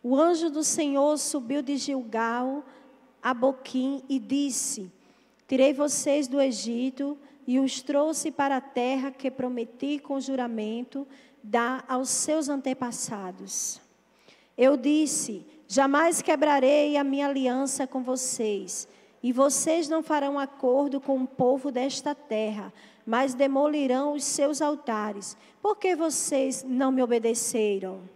O anjo do Senhor subiu de Gilgal a Boquim e disse: tirei vocês do Egito e os trouxe para a terra que prometi com juramento dar aos seus antepassados. Eu disse: jamais quebrarei a minha aliança com vocês, e vocês não farão acordo com o povo desta terra, mas demolirão os seus altares, porque vocês não me obedeceram.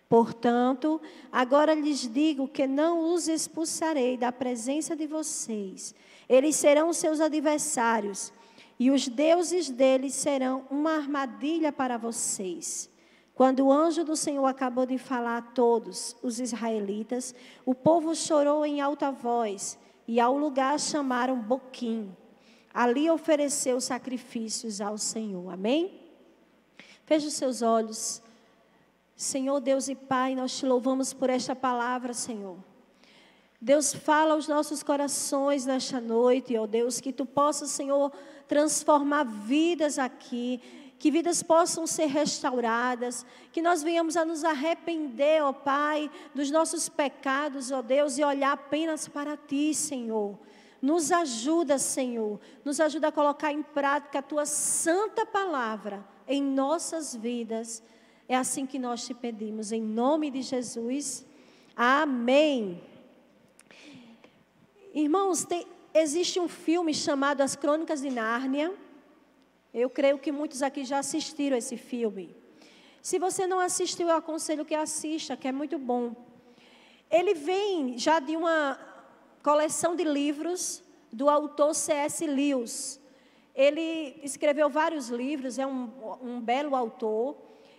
Portanto, agora lhes digo que não os expulsarei da presença de vocês. Eles serão seus adversários, e os deuses deles serão uma armadilha para vocês. Quando o anjo do Senhor acabou de falar a todos os israelitas, o povo chorou em alta voz, e ao lugar chamaram Boquim. Ali ofereceu sacrifícios ao Senhor. Amém? Feche os seus olhos. Senhor Deus e Pai, nós te louvamos por esta palavra, Senhor. Deus, fala aos nossos corações nesta noite, ó Deus, que Tu possas, Senhor, transformar vidas aqui, que vidas possam ser restauradas, que nós venhamos a nos arrepender, ó Pai, dos nossos pecados, ó Deus, e olhar apenas para Ti, Senhor. Nos ajuda, Senhor, nos ajuda a colocar em prática a Tua santa palavra em nossas vidas. É assim que nós te pedimos, em nome de Jesus. Amém. Irmãos, existe um filme chamado As Crônicas de Nárnia. Eu creio que muitos aqui já assistiram esse filme. Se você não assistiu, eu aconselho que assista, que é muito bom. Ele vem já de uma coleção de livros do autor C.S. Lewis. Ele escreveu vários livros, é um belo autor.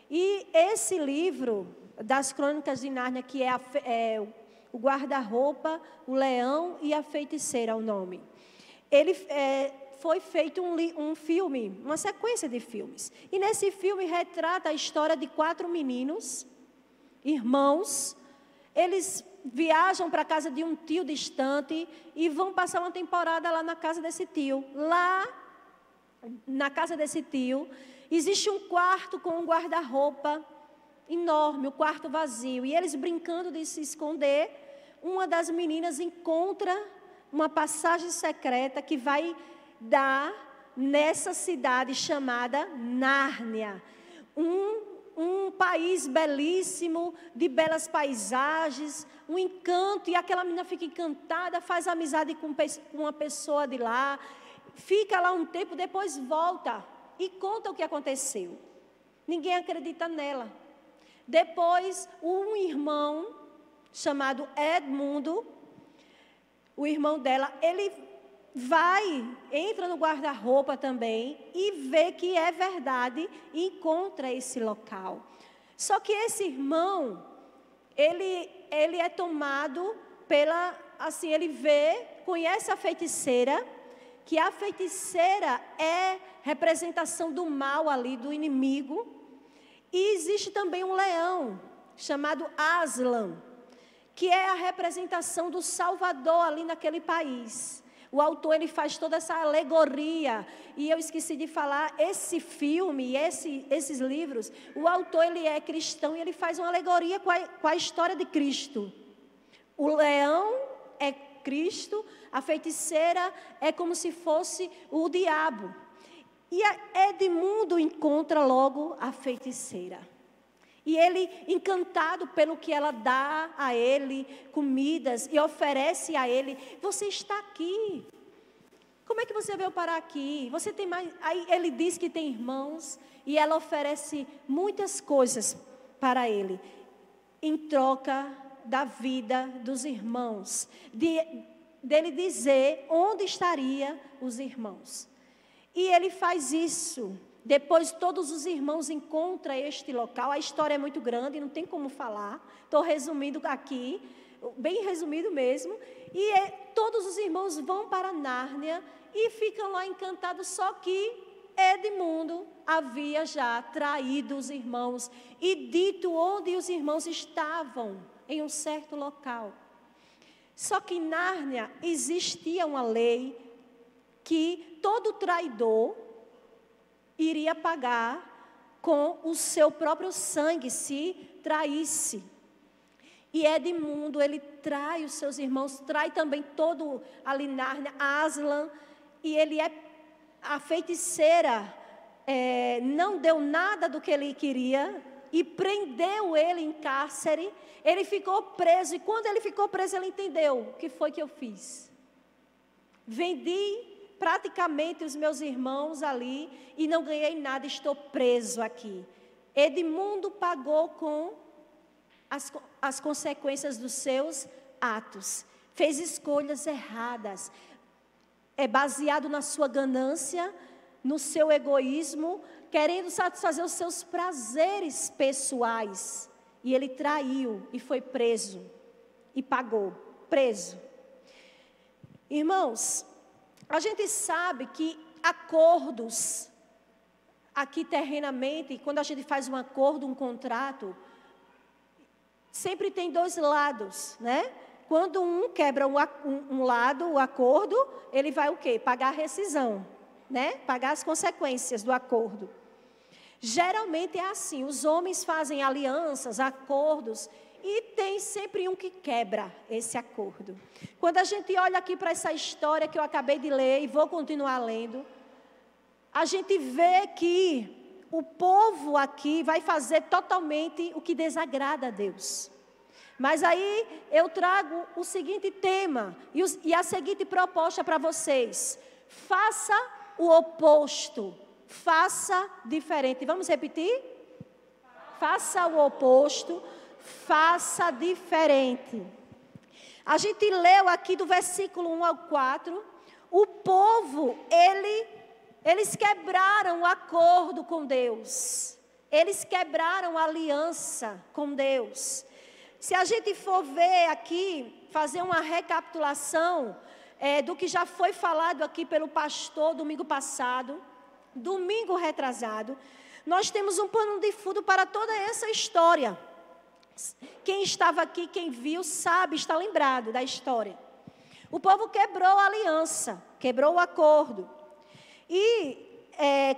E esse livro das Crônicas de Nárnia, que é o guarda-roupa, o leão e a feiticeira, é o nome. Ele foi feito um filme, uma sequência de filmes. E nesse filme retrata a história de 4 meninos, irmãos. Eles viajam para a casa de um tio distante e vão passar uma temporada lá na casa desse tio. Lá, na casa desse tio, existe um quarto com um guarda-roupa enorme, o quarto vazio. E eles, brincando de se esconder, uma das meninas encontra uma passagem secreta que vai dar nessa cidade chamada Nárnia. Um país belíssimo, de belas paisagens, um encanto. E aquela menina fica encantada, faz amizade com uma pessoa de lá, fica lá um tempo, depois volta e conta o que aconteceu. Ninguém acredita nela. Depois, um irmão chamado Edmundo, o irmão dela, ele entra no guarda-roupa também e vê que é verdade e encontra esse local. Só que esse irmão, ele é tomado ele conhece a feiticeira, que a feiticeira é representação do mal ali, do inimigo. E existe também um leão, chamado Aslan, que é a representação do Salvador ali naquele país. O autor, ele faz toda essa alegoria. E eu esqueci de falar, esse filme, esses livros, o autor, ele é cristão e ele faz uma alegoria com a história de Cristo. O leão é Cristo, a feiticeira é como se fosse o diabo. E Edmundo encontra logo a feiticeira. E ele, encantado pelo que ela dá a ele, comidas, e oferece a ele: você está aqui. Como é que você veio parar aqui? Você tem mais... Aí ele diz que tem irmãos, e ela oferece muitas coisas para ele, em troca da vida dos irmãos, dele dizer onde estaria os irmãos. E ele faz isso. Depois todos os irmãos encontram este local. A história é muito grande, não tem como falar. Estou resumindo aqui, bem resumido mesmo. E todos os irmãos vão para Nárnia e ficam lá encantados. Só que Edmundo havia já traído os irmãos e dito onde os irmãos estavam, em um certo local. Só que em Nárnia existia uma lei que todo traidor iria pagar com o seu próprio sangue se traísse. E Edmundo, ele trai os seus irmãos, trai também todo ali Nárnia, Aslan, e a feiticeira não deu nada do que ele queria, e prendeu ele em cárcere. Ele ficou preso, e quando ele ficou preso, ele entendeu: o que foi que eu fiz? Vendi praticamente os meus irmãos ali, e não ganhei nada, estou preso aqui. Edmundo pagou com as consequências dos seus atos. Fez escolhas erradas. É baseado na sua ganância, no seu egoísmo, querendo satisfazer os seus prazeres pessoais. E ele traiu e foi preso. E pagou, preso. Irmãos, a gente sabe que acordos, aqui terrenamente, quando a gente faz um acordo, um contrato, sempre tem dois lados, né? Quando um quebra um lado, o acordo, ele vai o quê? Pagar a rescisão, né? Pagar as consequências do acordo. Geralmente é assim, os homens fazem alianças, acordos, e tem sempre um que quebra esse acordo. Quando a gente olha aqui para essa história que eu acabei de ler, e vou continuar lendo, a gente vê que o povo aqui vai fazer totalmente o que desagrada a Deus. Mas aí eu trago o seguinte tema e a seguinte proposta para vocês: faça o oposto, faça diferente. Vamos repetir? Faça o oposto, faça diferente. A gente leu aqui do versículo 1 ao 4, o povo, eles quebraram o acordo com Deus. Eles quebraram a aliança com Deus. Se a gente for ver aqui, fazer uma recapitulação do que já foi falado aqui pelo pastor domingo passado, domingo retrasado, nós temos um pano de fundo para toda essa história. Quem estava aqui, quem viu, sabe, está lembrado da história. O povo quebrou a aliança, quebrou o acordo. E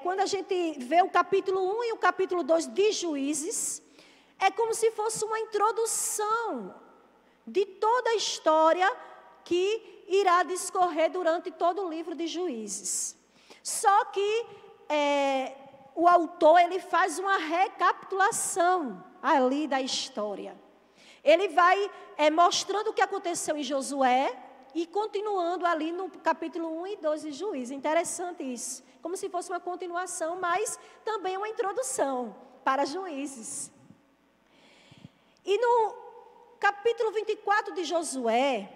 quando a gente vê o capítulo 1 e o capítulo 2 de Juízes, é como se fosse uma introdução de toda a história que irá discorrer durante todo o livro de Juízes. Só que o autor, ele faz uma recapitulação ali da história. Ele vai mostrando o que aconteceu em Josué e continuando ali no capítulo 1 e 2 de Juízes. Interessante isso. Como se fosse uma continuação, mas também uma introdução para Juízes. E no capítulo 24 de Josué,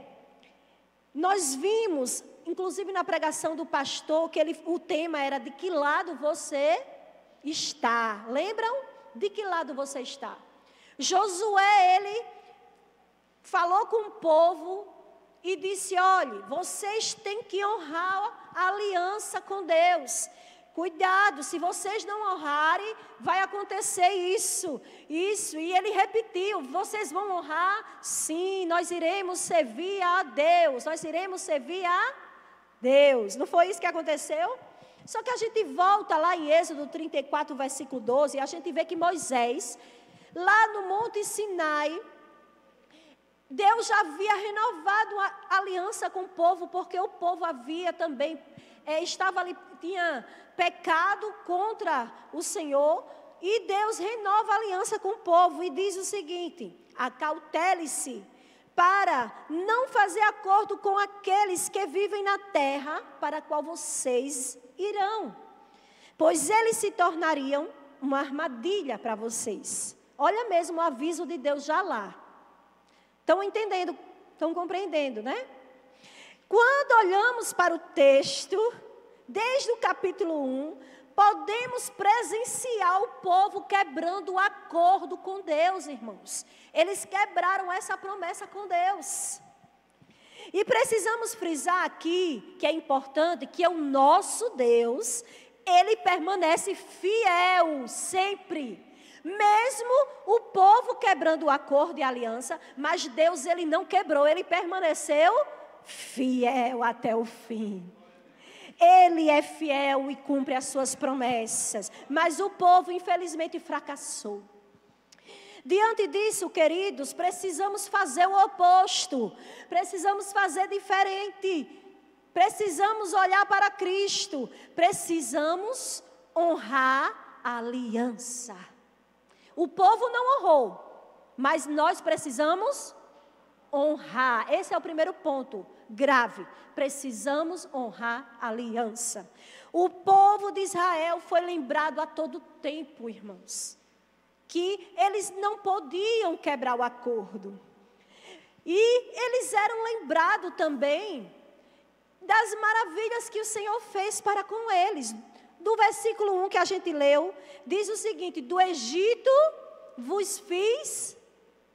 nós vimos, inclusive na pregação do pastor, que o tema era: de que lado você está? Lembram? De que lado você está? Josué, ele falou com o povo e disse: olhe, vocês têm que honrar a aliança com Deus. Cuidado, se vocês não honrarem, vai acontecer isso. E ele repetiu: vocês vão honrar? Sim, nós iremos servir a Deus. Nós iremos servir a Deus. Não foi isso que aconteceu? Só que a gente volta lá em Êxodo 34, versículo 12, e a gente vê que Moisés, lá no Monte Sinai, Deus já havia renovado a aliança com o povo, porque o povo havia também, estava ali, tinha pecado contra o Senhor, e Deus renova a aliança com o povo, e diz o seguinte: acautele-se para não fazer acordo com aqueles que vivem na terra para a qual vocês irão, pois eles se tornariam uma armadilha para vocês. Olha mesmo o aviso de Deus já lá. Estão entendendo? Estão compreendendo, né? Quando olhamos para o texto, desde o capítulo 1, podemos presenciar o povo quebrando o acordo com Deus, irmãos. Eles quebraram essa promessa com Deus. E precisamos frisar aqui, que é importante, que é o nosso Deus, Ele permanece fiel sempre. Mesmo o povo quebrando o acordo e a aliança, mas Deus, Ele não quebrou, Ele permaneceu fiel até o fim. Ele é fiel e cumpre as suas promessas, mas o povo infelizmente fracassou. Diante disso, queridos, precisamos fazer o oposto, precisamos fazer diferente, precisamos olhar para Cristo, precisamos honrar a aliança. O povo não honrou, mas nós precisamos honrar. Esse é o primeiro ponto grave. Precisamos honrar a aliança. O povo de Israel foi lembrado a todo tempo, irmãos, que eles não podiam quebrar o acordo. E eles eram lembrados também das maravilhas que o Senhor fez para com eles. Do versículo 1 que a gente leu, diz o seguinte: do Egito vos fiz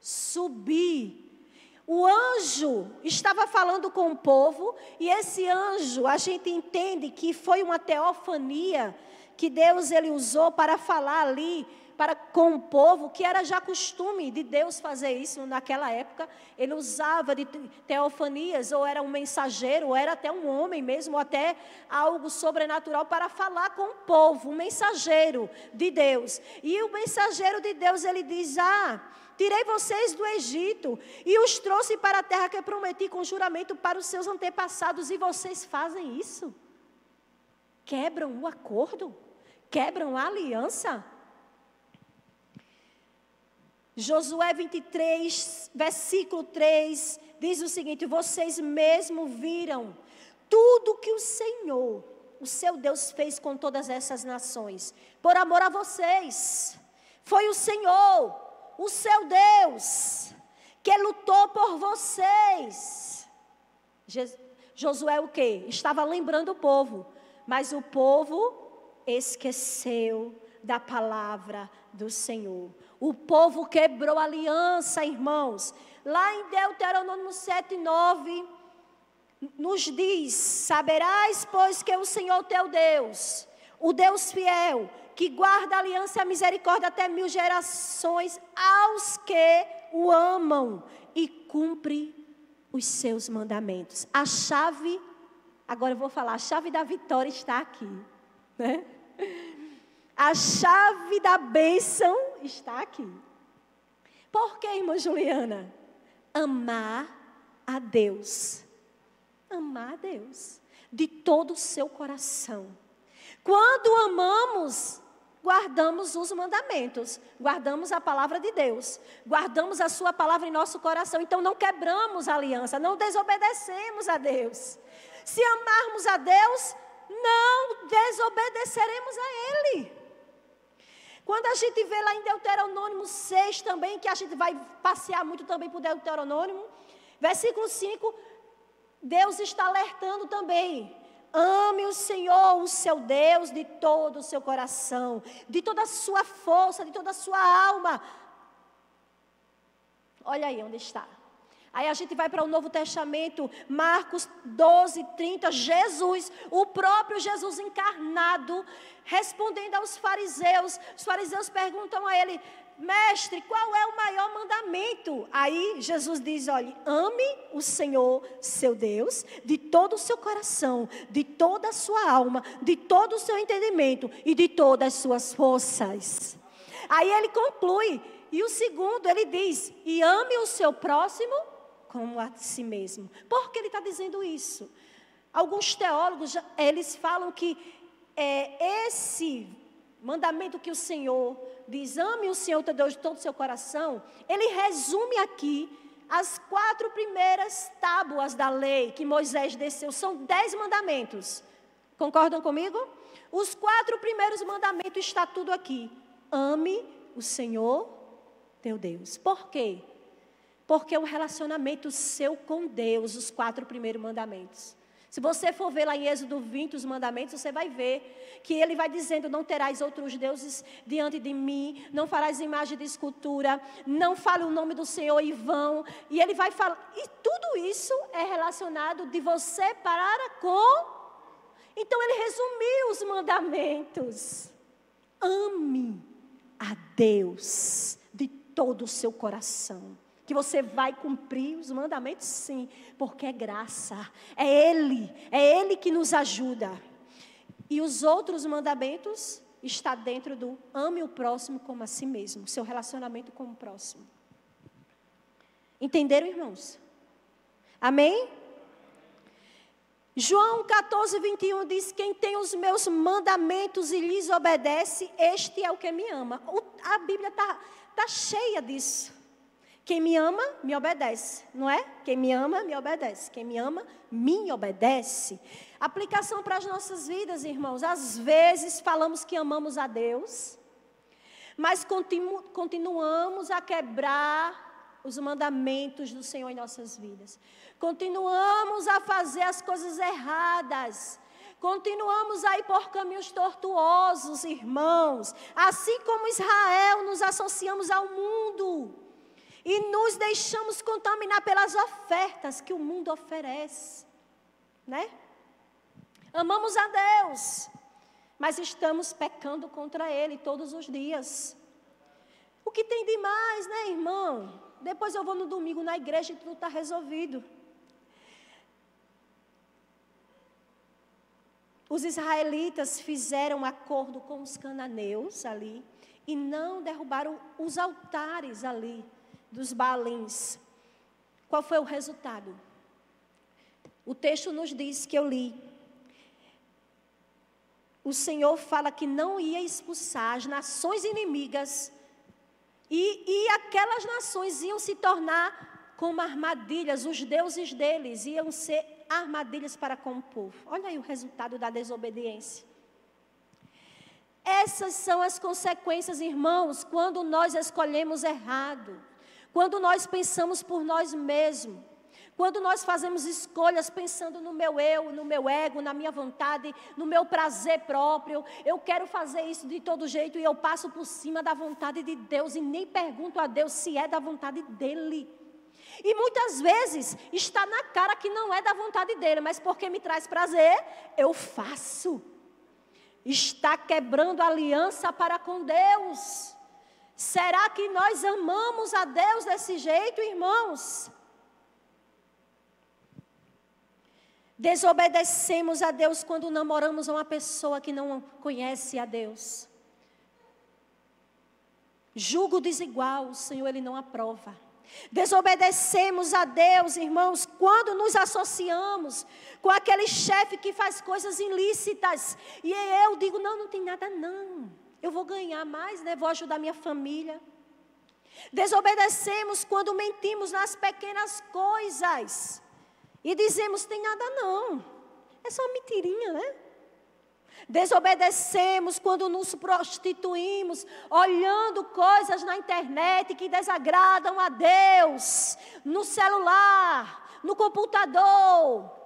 subir. O anjo estava falando com o povo, e esse anjo, a gente entende que foi uma teofania que Deus ele usou para falar ali com o povo, que era já costume de Deus fazer isso naquela época. Ele usava de teofanias, ou era um mensageiro, ou era até um homem mesmo, ou até algo sobrenatural para falar com o povo, um mensageiro de Deus. E o mensageiro de Deus, ele diz: tirei vocês do Egito e os trouxe para a terra que eu prometi com juramento para os seus antepassados, e vocês fazem isso? Quebram o acordo? Quebram a aliança? Josué 23, versículo 3, diz o seguinte: vocês mesmo viram tudo que o Senhor, o seu Deus, fez com todas essas nações, por amor a vocês. Foi o Senhor, o seu Deus, que lutou por vocês. Josué o quê? Estava lembrando o povo, mas o povo esqueceu da palavra do Senhor. O povo quebrou a aliança, irmãos. Lá em Deuteronômio 7:9, nos diz: saberás, pois, que o Senhor teu Deus, o Deus fiel, que guarda a aliança e a misericórdia até 1000 gerações, aos que o amam e cumpre os seus mandamentos. A chave, agora eu vou falar, a chave da vitória está aqui, né? A chave da bênção está aqui. Por que, irmã Juliana? Amar a Deus. Amar a Deus de todo o seu coração. Quando amamos, guardamos os mandamentos, guardamos a palavra de Deus, guardamos a sua palavra em nosso coração. Então não quebramos a aliança, não desobedecemos a Deus. Se amarmos a Deus, não desobedeceremos a Ele. Quando a gente vê lá em Deuteronômio 6 também, que a gente vai passear muito também por Deuteronômio, versículo 5, Deus está alertando também: ame o Senhor, o seu Deus, de todo o seu coração, de toda a sua força, de toda a sua alma. Olha aí onde está. Aí a gente vai para o Novo Testamento, Marcos 12:30, Jesus, o próprio Jesus encarnado, respondendo aos fariseus. Os fariseus perguntam a ele: mestre, qual é o maior mandamento? Aí Jesus diz: olha, ame o Senhor, seu Deus, de todo o seu coração, de toda a sua alma, de todo o seu entendimento e de todas as suas forças. Aí ele conclui, e o segundo ele diz: e ame o seu próximo como a si mesmo. Por que ele está dizendo isso? Alguns teólogos, eles falam que esse mandamento que o Senhor diz: ame o Senhor teu Deus de todo o seu coração, ele resume aqui as 4 primeiras tábuas da lei que Moisés desceu. São 10 mandamentos. Concordam comigo? Os 4 primeiros mandamentos está tudo aqui. Ame o Senhor teu Deus. Por quê? Porque o relacionamento seu com Deus, os 4 primeiros mandamentos. Se você for ver lá em Êxodo 20 os mandamentos, você vai ver que ele vai dizendo: não terás outros deuses diante de mim, não farás imagem de escultura, não fale o nome do Senhor em vão. E ele vai falar, e tudo isso é relacionado de você para com. Então ele resumiu os mandamentos. Ame a Deus de todo o seu coração. Que você vai cumprir os mandamentos, sim, porque é graça, é Ele que nos ajuda. E os outros mandamentos está dentro do ame o próximo como a si mesmo, seu relacionamento com o próximo. Entenderam, irmãos? Amém? João 14, 21 diz: quem tem os meus mandamentos e lhes obedece, este é o que me ama. A Bíblia está cheia disso. Quem me ama, me obedece, não é? Quem me ama, me obedece. Quem me ama, me obedece. Aplicação para as nossas vidas, irmãos. Às vezes falamos que amamos a Deus, mas continuamos a quebrar os mandamentos do Senhor em nossas vidas. Continuamos a fazer as coisas erradas. Continuamos a ir por caminhos tortuosos, irmãos. Assim como Israel, nos associamos ao mundo. E nos deixamos contaminar pelas ofertas que o mundo oferece. Né? Amamos a Deus, mas estamos pecando contra Ele todos os dias. O que tem de mais, né, irmão? Depois eu vou no domingo na igreja e tudo está resolvido. Os israelitas fizeram um acordo com os cananeus ali e não derrubaram os altares ali dos Baalins. Qual foi o resultado? O texto nos diz, que eu li, o Senhor fala que não ia expulsar as nações inimigas e aquelas nações iam se tornar como armadilhas, os deuses deles iam ser armadilhas para com o povo. Olha aí o resultado da desobediência. Essas são as consequências, irmãos, quando nós escolhemos errado. Quando nós pensamos por nós mesmos, quando nós fazemos escolhas pensando no meu eu, no meu ego, na minha vontade, no meu prazer próprio, eu quero fazer isso de todo jeito e eu passo por cima da vontade de Deus e nem pergunto a Deus se é da vontade dEle. E muitas vezes está na cara que não é da vontade dEle, mas porque me traz prazer, eu faço. Está quebrando a aliança para com Deus. Será que nós amamos a Deus desse jeito, irmãos? Desobedecemos a Deus quando namoramos uma pessoa que não conhece a Deus. Julgo desigual, o Senhor, Ele não aprova. Desobedecemos a Deus, irmãos, quando nos associamos com aquele chefe que faz coisas ilícitas. E eu digo, não tem nada não. Eu vou ganhar mais, né? Vou ajudar minha família. Desobedecemos quando mentimos nas pequenas coisas. E dizemos, tem nada não. É só uma mentirinha, né? Desobedecemos quando nos prostituímos, olhando coisas na internet que desagradam a Deus. No celular, no computador.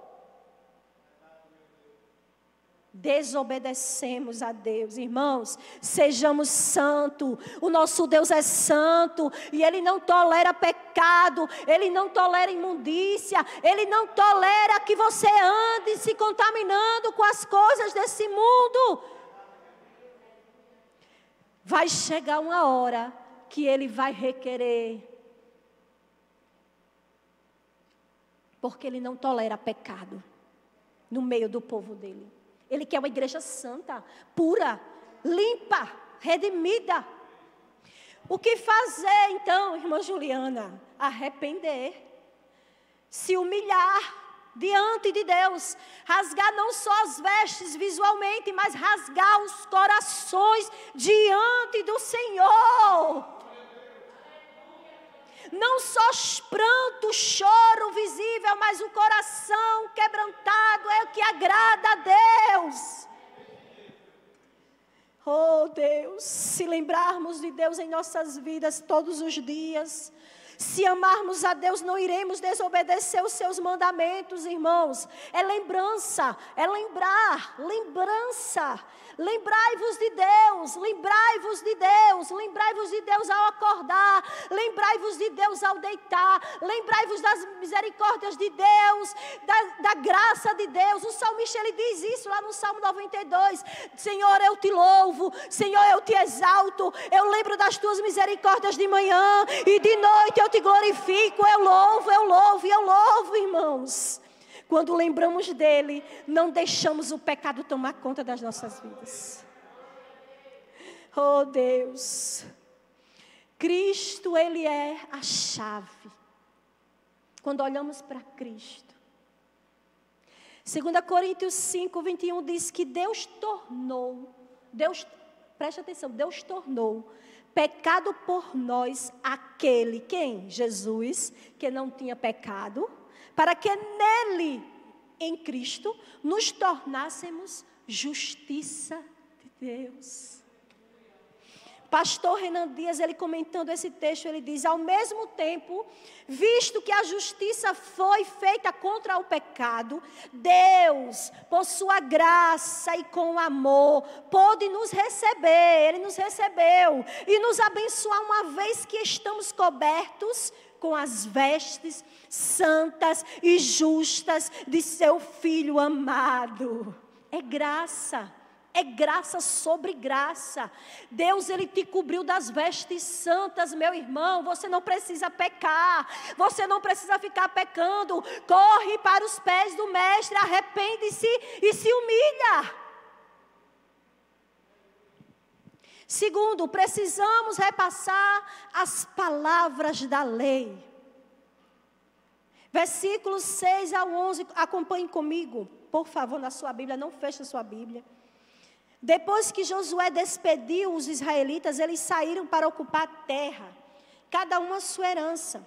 Desobedecemos a Deus, irmãos. Sejamos santos. O nosso Deus é santo e Ele não tolera pecado, Ele não tolera imundícia, Ele não tolera que você ande se contaminando com as coisas desse mundo. Vai chegar uma hora que Ele vai requerer, porque Ele não tolera pecado no meio do povo dEle. Ele quer uma igreja santa, pura, limpa, redimida. O que fazer então, irmã Juliana? Arrepender. Se humilhar diante de Deus. Rasgar não só as vestes visualmente, mas rasgar os corações diante do Senhor. Não só pranto, choro visível, mas o coração quebrantado é o que agrada a Deus. Oh Deus, se lembrarmos de Deus em nossas vidas todos os dias, se amarmos a Deus, não iremos desobedecer os seus mandamentos, irmãos. É lembrança, é lembrança. Lembrai-vos de Deus, lembrai-vos de Deus, lembrai-vos de Deus ao acordar, lembrai-vos de Deus ao deitar, lembrai-vos das misericórdias de Deus, da graça de Deus. O salmista, ele diz isso lá no Salmo 92, Senhor, eu te louvo, Senhor, eu te exalto, eu lembro das tuas misericórdias de manhã e de noite eu te glorifico, eu louvo, irmãos. Quando lembramos dele, não deixamos o pecado tomar conta das nossas vidas. Oh Deus, Cristo, Ele é a chave. Quando olhamos para Cristo. 2 Coríntios 5, 21 diz que preste atenção, Deus tornou pecado por nós aquele, quem? Jesus, que não tinha pecado, para que nele, em Cristo, nos tornássemos justiça de Deus. Pastor Renan Dias, ele comentando esse texto, ele diz: ao mesmo tempo, visto que a justiça foi feita contra o pecado, Deus, por sua graça e com amor, pôde nos receber, Ele nos recebeu e nos abençoar, uma vez que estamos cobertos com as vestes santas e justas de seu Filho amado. É graça. É graça sobre graça. Deus, Ele te cobriu das vestes santas, meu irmão. Você não precisa pecar. Você não precisa ficar pecando. Corre para os pés do Mestre, arrepende-se e se humilha. Segundo, precisamos repassar as palavras da lei. Versículos 6 ao 11, acompanhe comigo, por favor, na sua Bíblia, não feche a sua Bíblia. Depois que Josué despediu os israelitas, eles saíram para ocupar a terra, cada um a sua herança.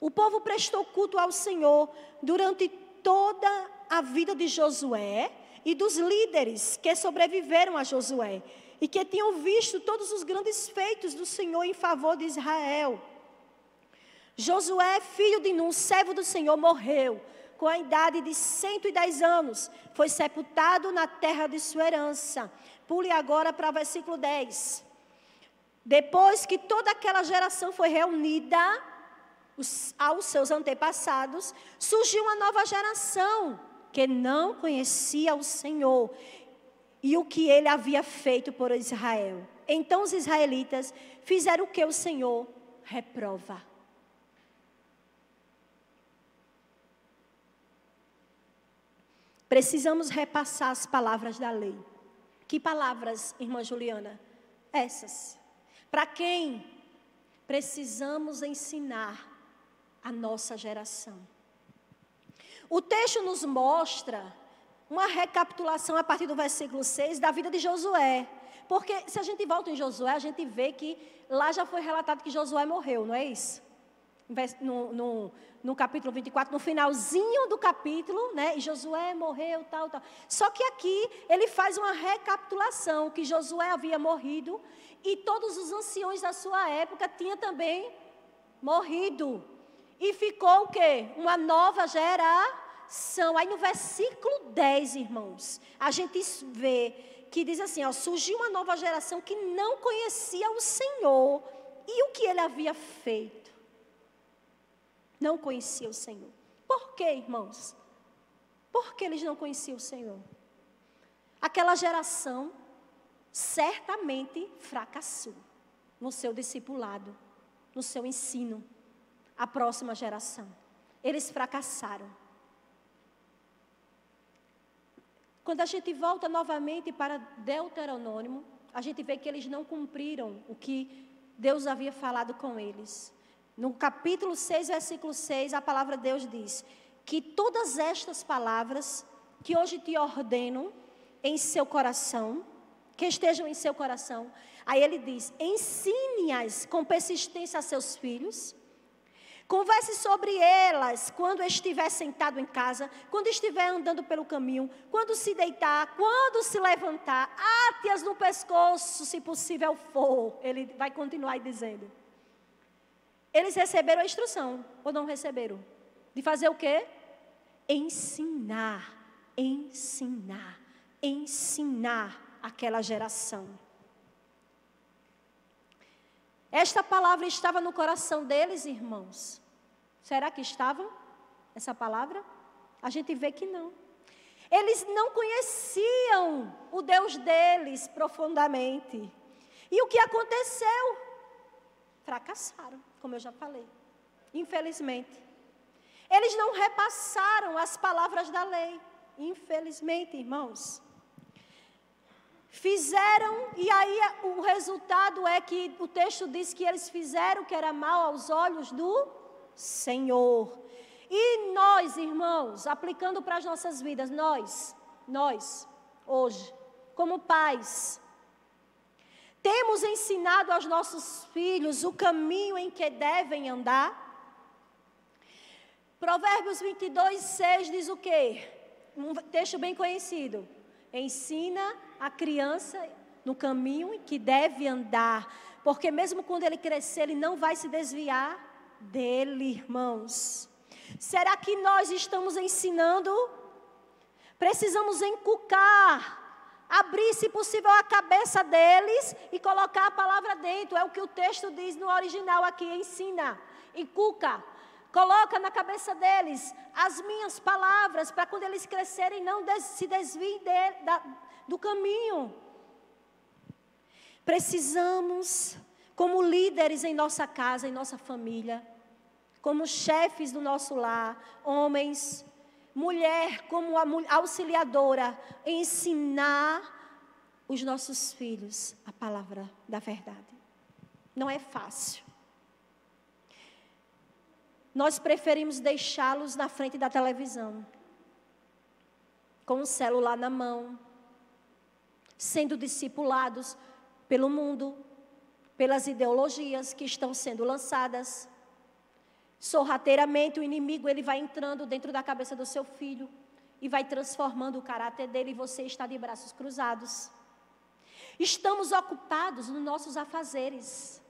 O povo prestou culto ao Senhor durante toda a vida de Josué e dos líderes que sobreviveram a Josué e que tinham visto todos os grandes feitos do Senhor em favor de Israel. Josué, filho de Nun, servo do Senhor, morreu com a idade de 110 anos, foi sepultado na terra de sua herança. Pule agora para o versículo 10. Depois que toda aquela geração foi reunida aos seus antepassados, surgiu uma nova geração que não conhecia o Senhor e o que Ele havia feito por Israel. Então os israelitas fizeram o que o Senhor reprova. Precisamos repassar as palavras da lei. Que palavras, irmã Juliana? Essas. Para quem? Precisamos ensinar a nossa geração. O texto nos mostra uma recapitulação a partir do versículo 6 da vida de Josué. Porque se a gente volta em Josué, a gente vê que lá já foi relatado que Josué morreu, não é isso? No capítulo 24, no finalzinho do capítulo, né? E Josué morreu, tal. Só que aqui ele faz uma recapitulação, que Josué havia morrido e todos os anciões da sua época tinham também morrido. E ficou o quê? Uma nova geração. Aí no versículo 10, irmãos, a gente vê que diz assim, ó, surgiu uma nova geração que não conhecia o Senhor e o que Ele havia feito. Não conhecia o Senhor. Por quê, irmãos? Porque eles não conheciam o Senhor. Aquela geração certamente fracassou no seu discipulado, no seu ensino. A próxima geração. Eles fracassaram. Quando a gente volta novamente para Deuteronômio, a gente vê que eles não cumpriram o que Deus havia falado com eles. No capítulo 6, versículo 6, a palavra de Deus diz que todas estas palavras que hoje te ordeno em seu coração, que estejam em seu coração, aí ele diz, ensine-as com persistência a seus filhos, converse sobre elas quando estiver sentado em casa, quando estiver andando pelo caminho, quando se deitar, quando se levantar, ate-as no pescoço, se possível for. Ele vai continuar dizendo. Eles receberam a instrução, ou não receberam? De fazer o quê? Ensinar aquela geração. Esta palavra estava no coração deles, irmãos. Será que estavam? Essa palavra? A gente vê que não. Eles não conheciam o Deus deles profundamente. E o que aconteceu? Fracassaram, como eu já falei. Infelizmente. Eles não repassaram as palavras da lei. Infelizmente, irmãos. Fizeram, e aí o resultado é que o texto diz que eles fizeram o que era mal aos olhos do Senhor. E nós, irmãos, aplicando para as nossas vidas, nós, hoje, como pais, temos ensinado aos nossos filhos o caminho em que devem andar? Provérbios 22:6 diz o quê? Um texto bem conhecido. Ensina a criança no caminho em que deve andar, porque mesmo quando ele crescer, ele não vai se desviar dele, irmãos. Será que nós estamos ensinando? Precisamos encucar, abrir, se possível, a cabeça deles e colocar a palavra dentro. É o que o texto diz no original aqui, ensina, encuca. Coloca na cabeça deles as minhas palavras, para quando eles crescerem não se desviem do caminho. Precisamos, como líderes em nossa casa, em nossa família, como chefes do nosso lar, homens, mulher, como auxiliadora, ensinar os nossos filhos a palavra da verdade. Não é fácil. Nós preferimos deixá-los na frente da televisão, com o celular na mão, sendo discipulados pelo mundo, pelas ideologias que estão sendo lançadas. Sorrateiramente o inimigo ele vai entrando dentro da cabeça do seu filho e vai transformando o caráter dele, e você está de braços cruzados. Estamos ocupados nos nossos afazeres.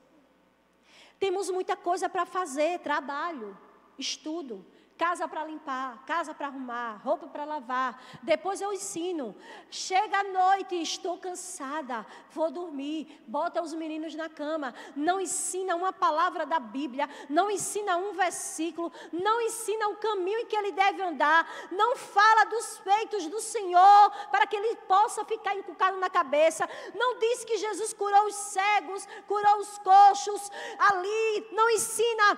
Temos muita coisa para fazer, trabalho, estudo, casa para limpar, casa para arrumar, roupa para lavar. Depois eu ensino. Chega à noite, estou cansada, vou dormir. Bota os meninos na cama. Não ensina uma palavra da Bíblia, não ensina um versículo, não ensina o caminho em que ele deve andar. Não fala dos feitos do Senhor, para que ele possa ficar encucado na cabeça. Não diz que Jesus curou os cegos, curou os coxos ali. Não ensina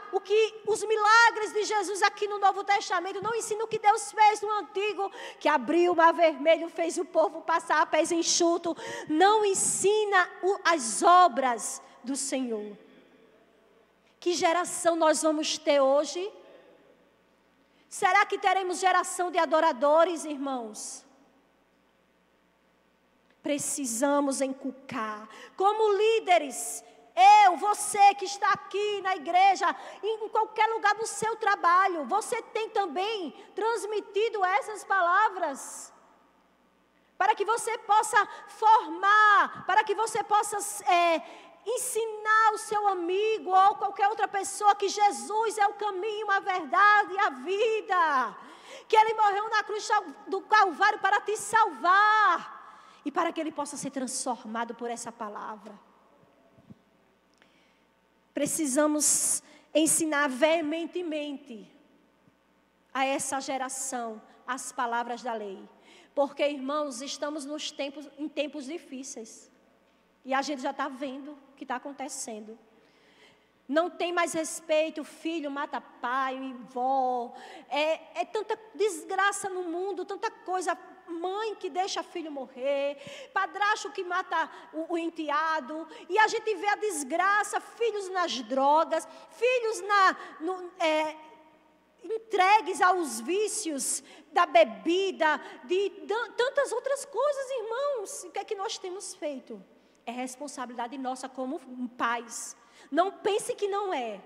os milagres de Jesus aqui no Novo Testamento. Não ensina o que Deus fez no Antigo, que abriu o mar vermelho, fez o povo passar a pés enxutos. Não ensina as obras do Senhor. Que geração nós vamos ter hoje? Será que teremos geração de adoradores, irmãos? Precisamos encucar, como líderes. Você que está aqui na igreja, em qualquer lugar do seu trabalho, você tem também transmitido essas palavras, para que você possa formar, para que você possa ensinar o seu amigo ou qualquer outra pessoa que Jesus é o caminho, a verdade e a vida, que Ele morreu na cruz do Calvário para te salvar, e para que ele possa ser transformado por essa palavra. Precisamos ensinar veementemente a essa geração as palavras da lei. Porque, irmãos, estamos em tempos difíceis. E a gente já está vendo o que está acontecendo. Não tem mais respeito, filho mata pai, vó. É tanta desgraça no mundo, tanta coisa. Mãe que deixa filho morrer, padrasto que mata o enteado, e a gente vê a desgraça, filhos nas drogas, filhos entregues aos vícios da bebida, de tantas outras coisas, irmãos. O que é que nós temos feito? É responsabilidade nossa como pais. Não pense que não é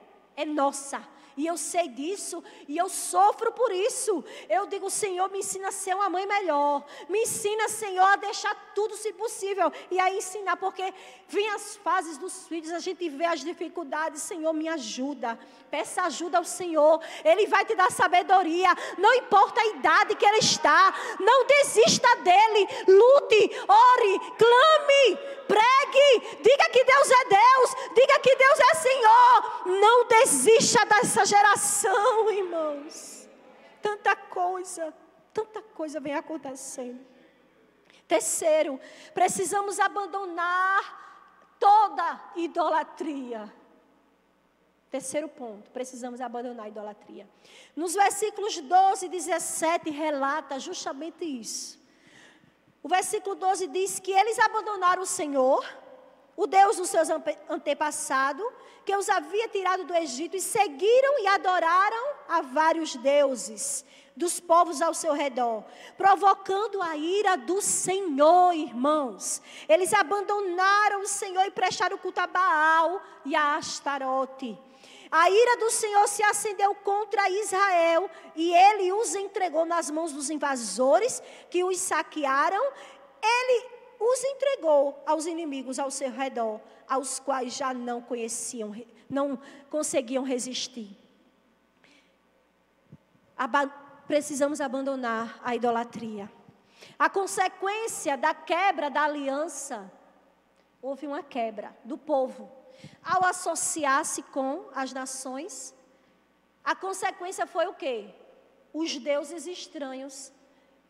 nossa. E eu sei disso, e eu sofro por isso. Eu digo, Senhor, me ensina a ser uma mãe melhor. Me ensina, Senhor, a deixar tudo, se possível. E a ensinar, porque vem as fases dos filhos, a gente vê as dificuldades. Senhor, me ajuda. Peça ajuda ao Senhor. Ele vai te dar sabedoria. Não importa a idade que ele está. Não desista dele. Lute, ore, clame, pregue. Diga que Deus é Deus. Diga que Deus é Senhor. Não desista dessa geração, irmãos. Tanta coisa vem acontecendo. Terceiro, precisamos abandonar toda idolatria. Terceiro ponto, precisamos abandonar a idolatria. Nos versículos 12 e 17 relata justamente isso. O versículo 12 diz que eles abandonaram o Senhor, o Deus dos seus antepassados, que os havia tirado do Egito, e seguiram e adoraram a vários deuses dos povos ao seu redor, provocando a ira do Senhor, irmãos. Eles abandonaram o Senhor e prestaram culto a Baal e a Astarote. A ira do Senhor se acendeu contra Israel e ele os entregou nas mãos dos invasores que os saquearam. Ele os entregou aos inimigos ao seu redor, aos quais já não conseguiam resistir. Precisamos abandonar a idolatria. A consequência da quebra da aliança, houve uma quebra do povo. Ao associar-se com as nações, a consequência foi o quê? Os deuses estranhos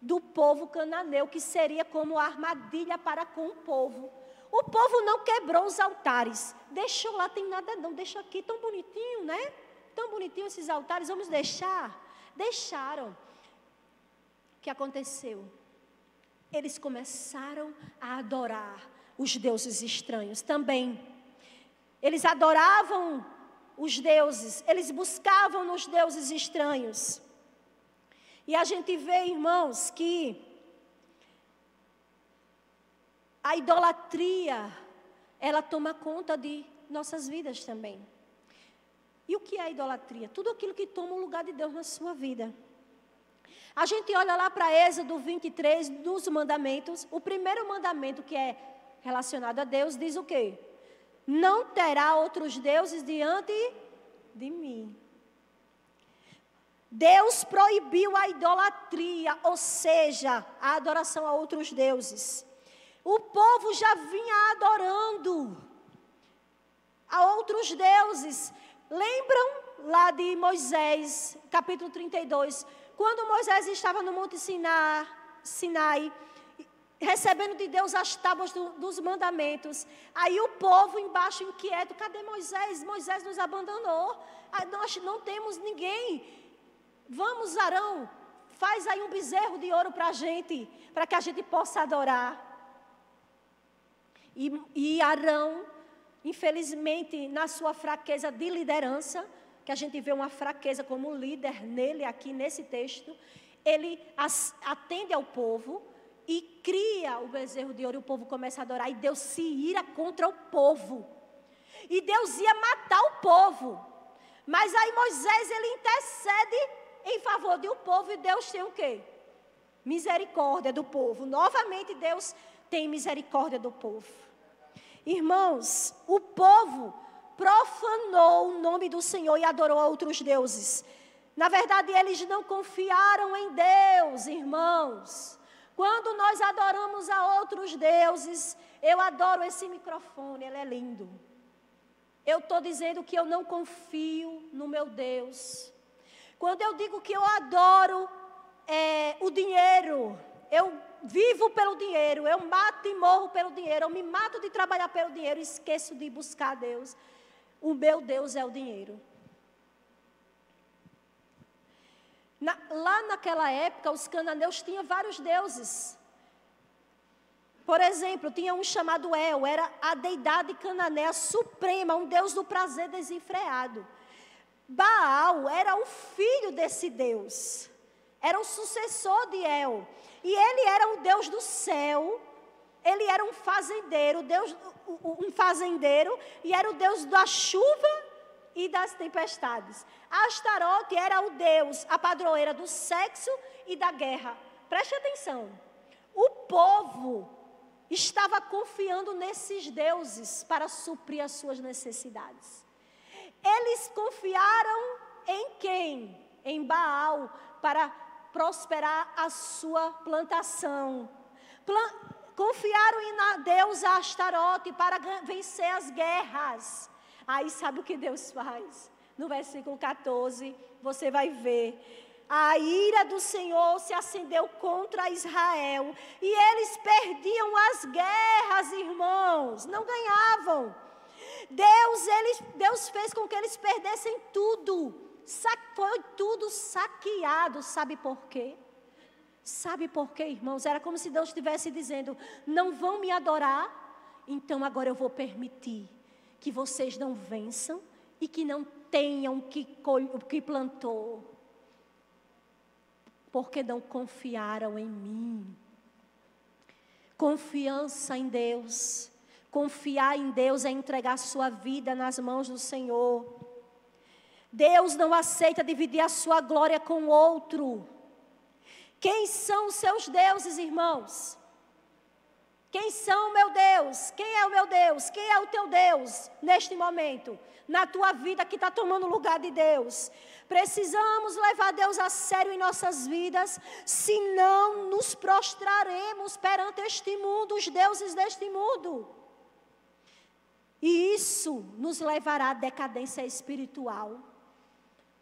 do povo cananeu, que seria como armadilha para com o povo. O povo não quebrou os altares. Deixou lá, tem nada não, deixa aqui, tão bonitinho, né? Tão bonitinho esses altares, vamos deixar. Deixaram. O que aconteceu? Eles começaram a adorar os deuses estranhos também. Eles adoravam os deuses, eles buscavam nos deuses estranhos. E a gente vê, irmãos, que a idolatria, ela toma conta de nossas vidas também. E o que é a idolatria? Tudo aquilo que toma o lugar de Deus na sua vida. A gente olha lá para Êxodo 23, nos mandamentos. O primeiro mandamento, que é relacionado a Deus, diz o quê? Não terá outros deuses diante de mim. Deus proibiu a idolatria, ou seja, a adoração a outros deuses. O povo já vinha adorando a outros deuses. Lembram lá de Moisés, capítulo 32, quando Moisés estava no Monte Sinai, recebendo de Deus as tábuas dos mandamentos. Aí o povo embaixo inquieto, cadê Moisés? Moisés nos abandonou, nós não temos ninguém. Vamos, Arão, faz aí um bezerro de ouro para a gente, para que a gente possa adorar. E Arão, infelizmente, na sua fraqueza de liderança, que a gente vê uma fraqueza como líder nele aqui nesse texto, ele atende ao povo e cria o bezerro de ouro e o povo começa a adorar. E Deus se ira contra o povo. E Deus ia matar o povo. Mas aí Moisés, ele intercede em favor do povo e Deus tem o quê? Misericórdia do povo. Novamente Deus tem misericórdia do povo. Irmãos, o povo profanou o nome do Senhor e adorou a outros deuses. Na verdade, eles não confiaram em Deus, irmãos. Quando nós adoramos a outros deuses, eu adoro esse microfone, ele é lindo. Eu estou dizendo que eu não confio no meu Deus. Quando eu digo que eu adoro o dinheiro, eu vivo pelo dinheiro, eu mato e morro pelo dinheiro, eu me mato de trabalhar pelo dinheiro, esqueço de buscar a Deus. O meu Deus é o dinheiro. Lá naquela época, os cananeus tinham vários deuses. Por exemplo, tinha um chamado El, era a deidade cananeia suprema, um deus do prazer desenfreado. Baal era o filho desse deus, era o sucessor de El. E ele era o deus do céu, ele era um fazendeiro, e era o deus da chuva e das tempestades. Astarote era o deus, a padroeira do sexo e da guerra. Preste atenção, o povo estava confiando nesses deuses para suprir as suas necessidades. Eles confiaram em quem? Em Baal, para prosperar a sua plantação. Confiaram em deusa Astarote para vencer as guerras. Aí sabe o que Deus faz? No versículo 14, você vai ver. A ira do Senhor se acendeu contra Israel. E eles perdiam as guerras, irmãos. Não ganhavam. Deus fez com que eles perdessem tudo. Foi tudo saqueado. Sabe por quê? Sabe por quê, irmãos? Era como se Deus estivesse dizendo: não vão me adorar, então agora eu vou permitir que vocês não vençam e que não tenham o que plantou, porque não confiaram em mim. Confiança em Deus. Confiar em Deus é entregar sua vida nas mãos do Senhor. Deus não aceita dividir a sua glória com outro. Quem são os seus deuses, irmãos? Quem são o meu Deus? Quem é o meu Deus? Quem é o teu Deus neste momento? Na tua vida que está tomando o lugar de Deus. Precisamos levar Deus a sério em nossas vidas, senão nos prostraremos perante este mundo, os deuses deste mundo. E isso nos levará à decadência espiritual.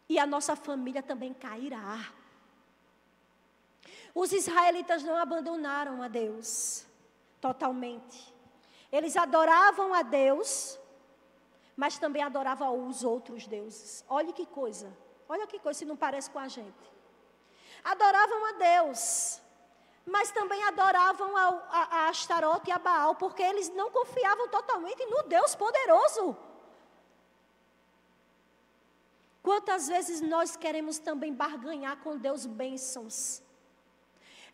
E a nossa família também cairá. Os israelitas não abandonaram a Deus totalmente. Eles adoravam a Deus, mas também adoravam os outros deuses. Olha que coisa, se não parece com a gente. Adoravam a Deus, mas também adoravam a Astarote e a Baal, porque eles não confiavam totalmente no Deus poderoso. Quantas vezes nós queremos também barganhar com Deus bênçãos?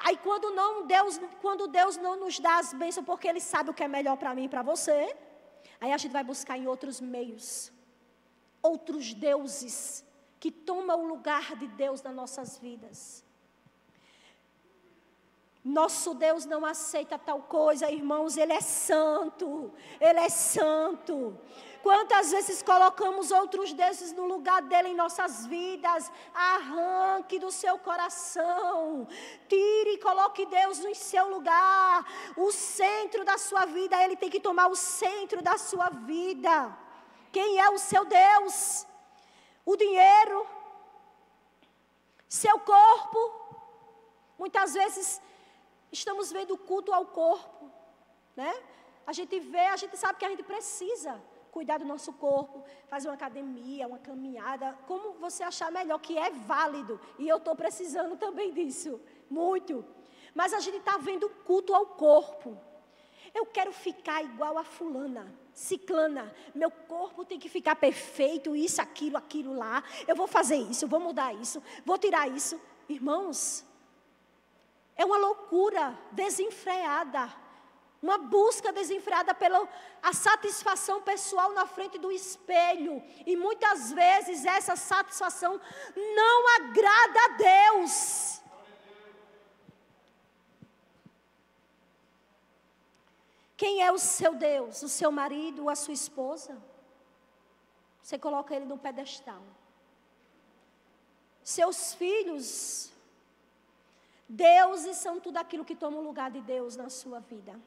Aí quando Deus não nos dá as bênçãos, porque Ele sabe o que é melhor para mim e para você, aí a gente vai buscar em outros meios, outros deuses, que tomam o lugar de Deus nas nossas vidas. Nosso Deus não aceita tal coisa, irmãos, Ele é santo, Ele é santo. Quantas vezes colocamos outros deuses no lugar dele em nossas vidas? Arranque do seu coração, tire e coloque Deus no seu lugar. O centro da sua vida, Ele tem que tomar o centro da sua vida. Quem é o seu Deus? O dinheiro? Seu corpo? Muitas vezes estamos vendo culto ao corpo, né? A gente sabe que a gente precisa cuidar do nosso corpo, fazer uma academia, uma caminhada, como você achar melhor, que é válido. E eu estou precisando também disso, muito. Mas a gente está vendo culto ao corpo. Eu quero ficar igual a fulana, ciclana. Meu corpo tem que ficar perfeito, isso, aquilo lá. Eu vou fazer isso, vou mudar isso, vou tirar isso. Irmãos, é uma loucura desenfreada. Uma busca desenfreada pela satisfação pessoal na frente do espelho. E muitas vezes essa satisfação não agrada a Deus. Quem é o seu Deus? O seu marido ou a sua esposa? Você coloca ele no pedestal. Seus filhos, deuses são tudo aquilo que toma o lugar de Deus na sua vida.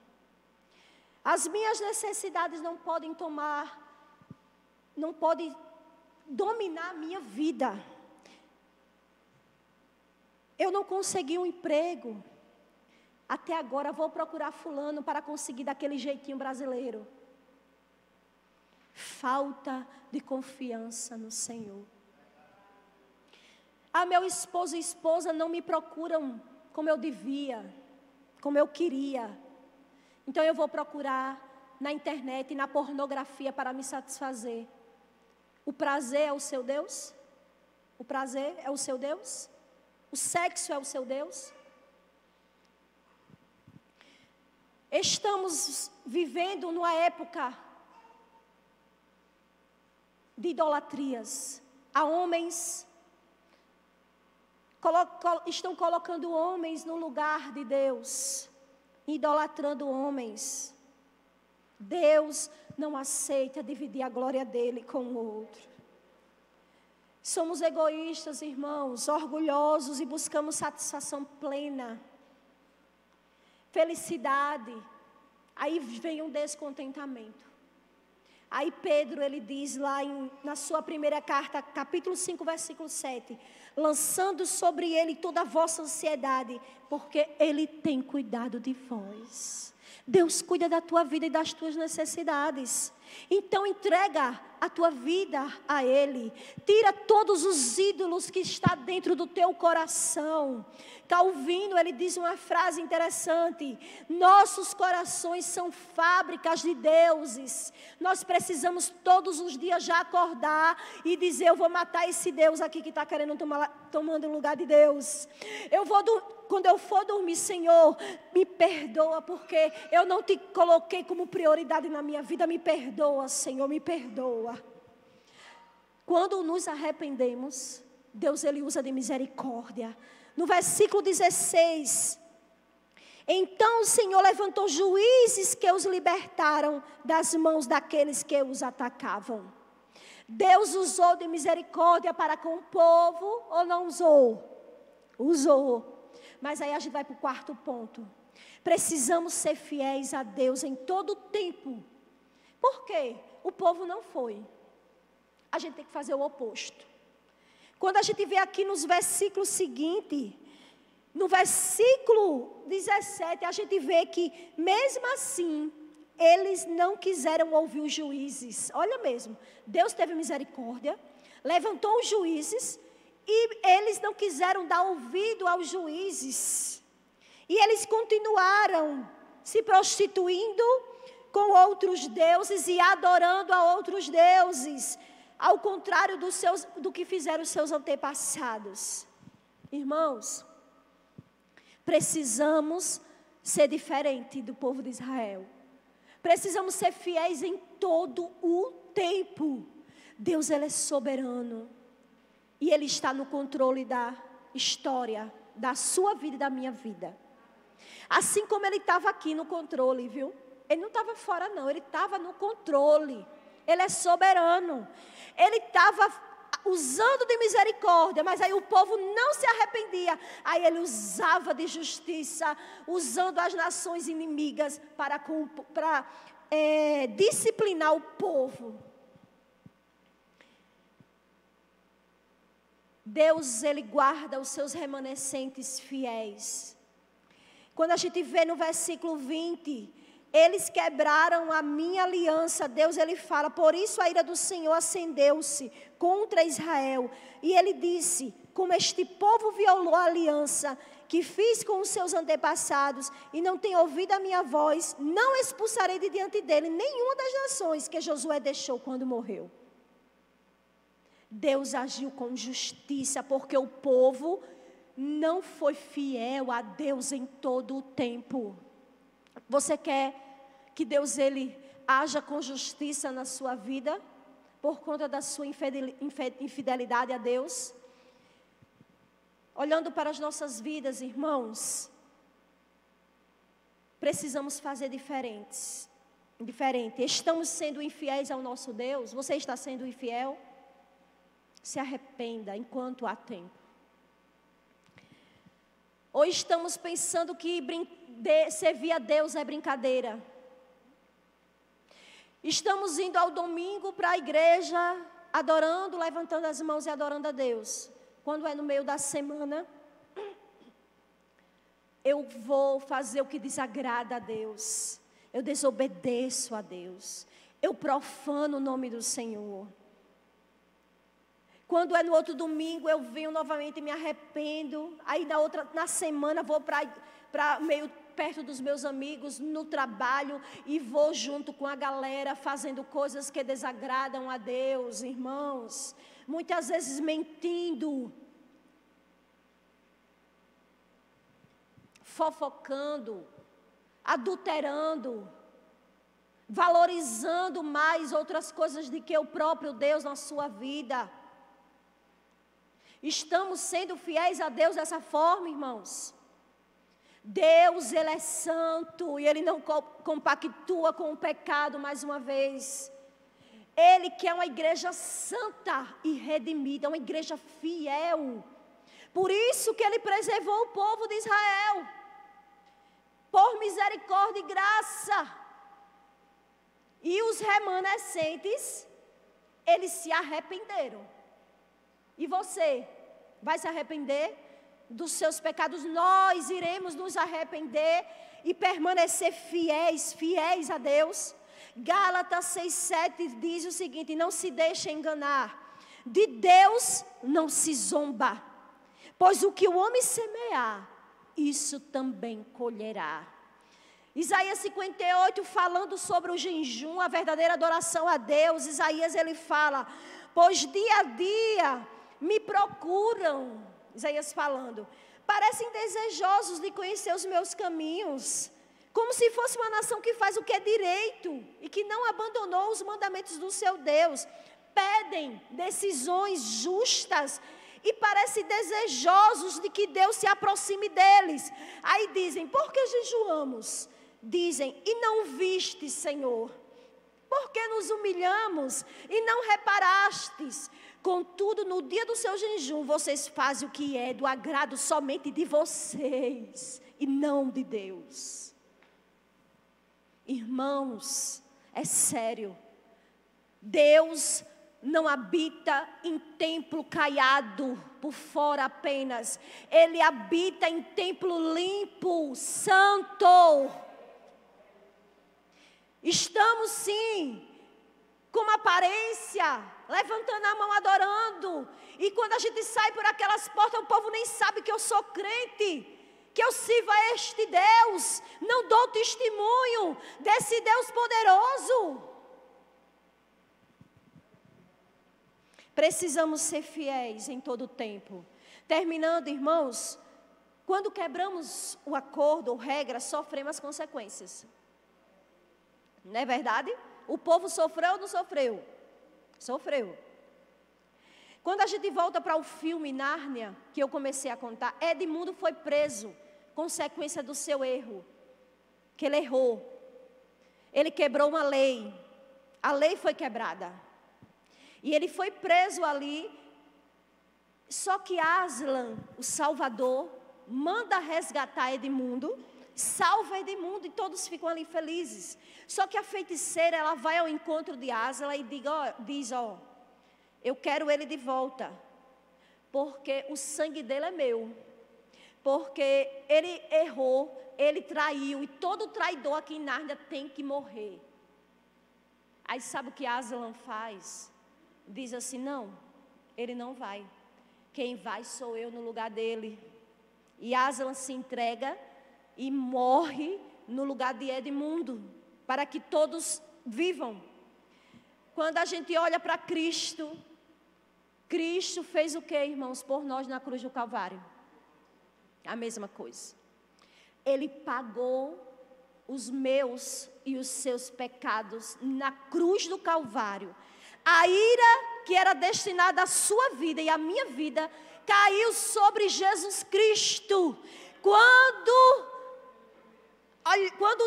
As minhas necessidades não podem dominar a minha vida. Eu não consegui um emprego. Até agora vou procurar fulano para conseguir daquele jeitinho brasileiro. Falta de confiança no Senhor. Meu esposo e esposa não me procuram como eu devia, como eu queria. Então eu vou procurar na internet e na pornografia para me satisfazer. O prazer é o seu Deus? O prazer é o seu Deus? O sexo é o seu Deus? Estamos vivendo numa época de idolatrias. Há homens estão colocando homens no lugar de Deus, idolatrando homens. Deus não aceita dividir a glória dele com o outro. Somos egoístas, irmãos, orgulhosos e buscamos satisfação plena, felicidade. Aí vem um descontentamento. Aí Pedro, ele diz lá na sua primeira carta, capítulo 5, versículo 7, lançando sobre ele toda a vossa ansiedade, porque ele tem cuidado de vós. Deus cuida da tua vida e das tuas necessidades. Então entrega a tua vida a Ele. Tira todos os ídolos que está dentro do teu coração. Calvino, ele diz uma frase interessante: nossos corações são fábricas de deuses. Nós precisamos todos os dias já acordar e dizer: eu vou matar esse Deus aqui que está querendo tomando o lugar de Deus. Quando eu for dormir, Senhor, me perdoa, porque eu não te coloquei como prioridade na minha vida. Me perdoa, Senhor, me perdoa. Quando nos arrependemos, Deus, Ele usa de misericórdia. No versículo 16, então o Senhor levantou juízes que os libertaram das mãos daqueles que os atacavam. Deus usou de misericórdia para com o povo ou não usou? Usou. Mas aí a gente vai para o quarto ponto. Precisamos ser fiéis a Deus em todo o tempo. Por quê? O povo não foi. A gente tem que fazer o oposto. Quando a gente vê aqui nos versículos seguintes, no versículo 17, a gente vê que mesmo assim, eles não quiseram ouvir os juízes. Olha mesmo, Deus teve misericórdia, levantou os juízes, e eles não quiseram dar ouvido aos juízes. E eles continuaram se prostituindo com outros deuses e adorando a outros deuses. Ao contrário do que fizeram os seus antepassados. Irmãos, precisamos ser diferente do povo de Israel. Precisamos ser fiéis em todo o tempo. Deus, Ele é soberano. E Ele está no controle da história, da sua vida e da minha vida. Assim como Ele estava aqui no controle, viu? Ele não estava fora não, Ele estava no controle. Ele é soberano. Ele estava usando de misericórdia, mas aí o povo não se arrependia. Aí Ele usava de justiça, usando as nações inimigas para disciplinar o povo. Deus, Ele guarda os seus remanescentes fiéis. Quando a gente vê no versículo 20, eles quebraram a minha aliança. Deus, Ele fala: por isso a ira do Senhor acendeu-se contra Israel. E Ele disse: como este povo violou a aliança que fiz com os seus antepassados e não tem ouvido a minha voz, não expulsarei de diante dele nenhuma das nações que Josué deixou quando morreu. Deus agiu com justiça, porque o povo não foi fiel a Deus em todo o tempo. Você quer que Deus, Ele haja com justiça na sua vida, por conta da sua infidelidade a Deus? Olhando para as nossas vidas, irmãos, precisamos fazer diferente. Estamos sendo infiéis ao nosso Deus? Você está sendo infiel? Se arrependa enquanto há tempo. Ou estamos pensando que servir a Deus é brincadeira? Estamos indo ao domingo para a igreja, adorando, levantando as mãos e adorando a Deus. Quando é no meio da semana, eu vou fazer o que desagrada a Deus. Eu desobedeço a Deus. Eu profano o nome do Senhor. Quando é no outro domingo, eu venho novamente e me arrependo. Aí na semana vou para meio perto dos meus amigos, no trabalho, e vou junto com a galera fazendo coisas que desagradam a Deus, irmãos. Muitas vezes mentindo, fofocando, adulterando, valorizando mais outras coisas do que o próprio Deus na sua vida. Estamos sendo fiéis a Deus dessa forma, irmãos? Deus, Ele é santo e Ele não compactua com o pecado mais uma vez. Ele quer uma igreja santa e redimida, uma igreja fiel. Por isso que Ele preservou o povo de Israel, por misericórdia e graça. E os remanescentes, eles se arrependeram. E você vai se arrepender dos seus pecados? Nós iremos nos arrepender e permanecer fiéis a Deus. Gálatas 6:7 diz o seguinte: não se deixe enganar, de Deus não se zomba, pois o que o homem semear, isso também colherá. Isaías 58, falando sobre o jejum, a verdadeira adoração a Deus. Isaías, ele fala: pois dia a dia me procuram, Isaías falando, parecem desejosos de conhecer os meus caminhos, como se fosse uma nação que faz o que é direito e que não abandonou os mandamentos do seu Deus. Pedem decisões justas e parecem desejosos de que Deus se aproxime deles. Aí dizem: por que jejuamos? Dizem: e não viste, Senhor? Por que nos humilhamos e não reparastes? Contudo, no dia do seu jejum, vocês fazem o que é do agrado somente de vocês e não de Deus. Irmãos, é sério. Deus não habita em templo caiado, por fora apenas. Ele habita em templo limpo, santo. Estamos sim, com uma aparência, levantando a mão, adorando. E quando a gente sai por aquelas portas, o povo nem sabe que eu sou crente, que eu sirvo a este Deus. Não dou testemunho desse Deus poderoso. Precisamos ser fiéis em todo o tempo. Terminando, irmãos, quando quebramos o acordo ou regra, sofremos as consequências. Não é verdade? O povo sofreu ou não sofreu? Sofreu. Quando a gente volta para o filme Nárnia, que eu comecei a contar, Edmundo foi preso, consequência do seu erro, que ele errou. Ele quebrou uma lei, a lei foi quebrada. E ele foi preso ali, só que Aslan, o Salvador, manda resgatar Edmundo, salva Edmundo e todos ficam ali felizes. Só que a feiticeira, ela vai ao encontro de Aslan e diz, eu quero ele de volta, porque o sangue dele é meu, porque ele errou, ele traiu, e todo traidor aqui em Nárnia tem que morrer. Aí sabe o que Aslan faz? Diz assim: não, ele não vai, quem vai sou eu no lugar dele. E Aslan se entrega e morre no lugar de Edmundo, para que todos vivam. Quando a gente olha para Cristo, Cristo fez o que, irmãos, por nós na cruz do Calvário? A mesma coisa. Ele pagou os meus e os seus pecados na cruz do Calvário. A ira que era destinada à sua vida e à minha vida caiu sobre Jesus Cristo. Quando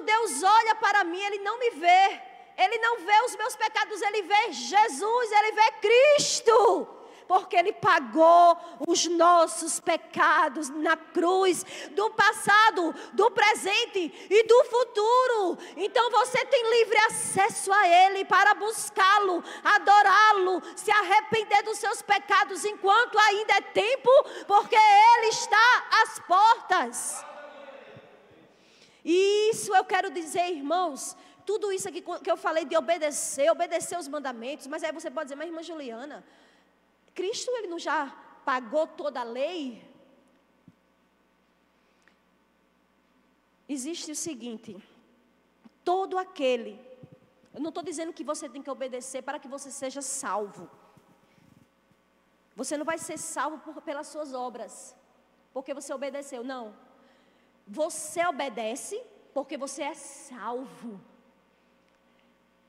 Deus olha para mim, Ele não me vê. Ele não vê os meus pecados, Ele vê Jesus, Ele vê Cristo. Porque Ele pagou os nossos pecados na cruz, do passado, do presente e do futuro. Então você tem livre acesso a Ele para buscá-lo, adorá-lo, se arrepender dos seus pecados enquanto ainda é tempo, porque Ele está às portas. E isso eu quero dizer, irmãos, tudo isso aqui que eu falei de obedecer os mandamentos, mas aí você pode dizer: mas irmã Juliana, Cristo, Ele não já pagou toda a lei? Existe o seguinte: todo aquele, eu não estou dizendo que você tem que obedecer para que você seja salvo. Você não vai ser salvo pelas suas obras, porque você obedeceu, não. Você obedece porque você é salvo.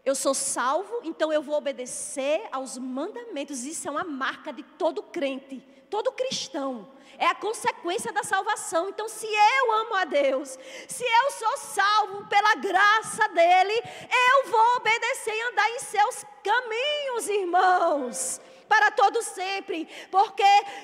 Eu sou salvo, então eu vou obedecer aos mandamentos. Isso é uma marca de todo crente, todo cristão. É a consequência da salvação. Então, se eu amo a Deus, se eu sou salvo pela graça dEle, eu vou obedecer e andar em seus caminhos, irmãos, para todo sempre, porque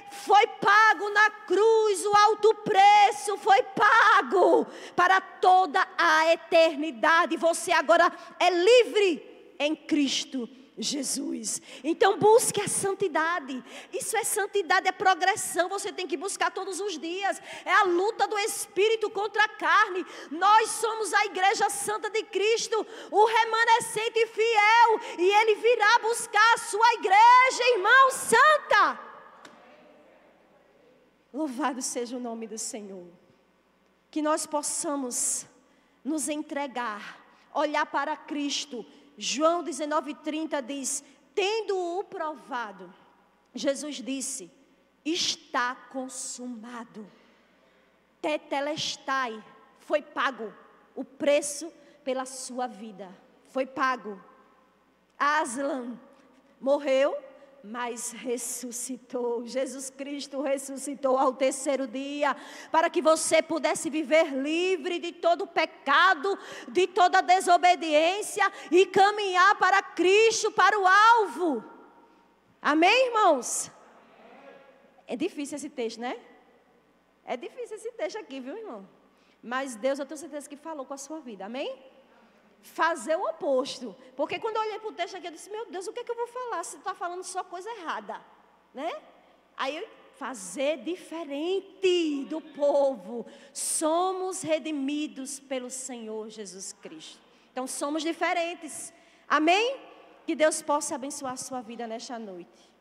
foi pago na cruz, o alto preço foi pago para toda a eternidade. Você agora é livre em Cristo, Jesus. Então busque a santidade. Isso é santidade, é progressão. Você tem que buscar todos os dias. É a luta do Espírito contra a carne. Nós somos a igreja santa de Cristo, o remanescente fiel, e Ele virá buscar a sua igreja, irmão, santa. Louvado seja o nome do Senhor. Que nós possamos nos entregar, olhar para Cristo. João 19:30 diz: tendo-o provado, Jesus disse: está consumado. Tetelestai, foi pago o preço pela sua vida, foi pago. Aslan morreu, mas ressuscitou. Jesus Cristo ressuscitou ao terceiro dia, para que você pudesse viver livre de todo pecado, de toda desobediência, e caminhar para Cristo, para o alvo. Amém, irmãos? É difícil esse texto, né? É difícil esse texto aqui, viu, irmão? Mas Deus, eu tenho certeza que falou com a sua vida, amém? Fazer o oposto. Porque quando eu olhei para o texto aqui, eu disse: meu Deus, o que é que eu vou falar? Se está falando só coisa errada, né? Aí, fazer diferente do povo. Somos redimidos pelo Senhor Jesus Cristo. Então, somos diferentes. Amém? Que Deus possa abençoar a sua vida nesta noite.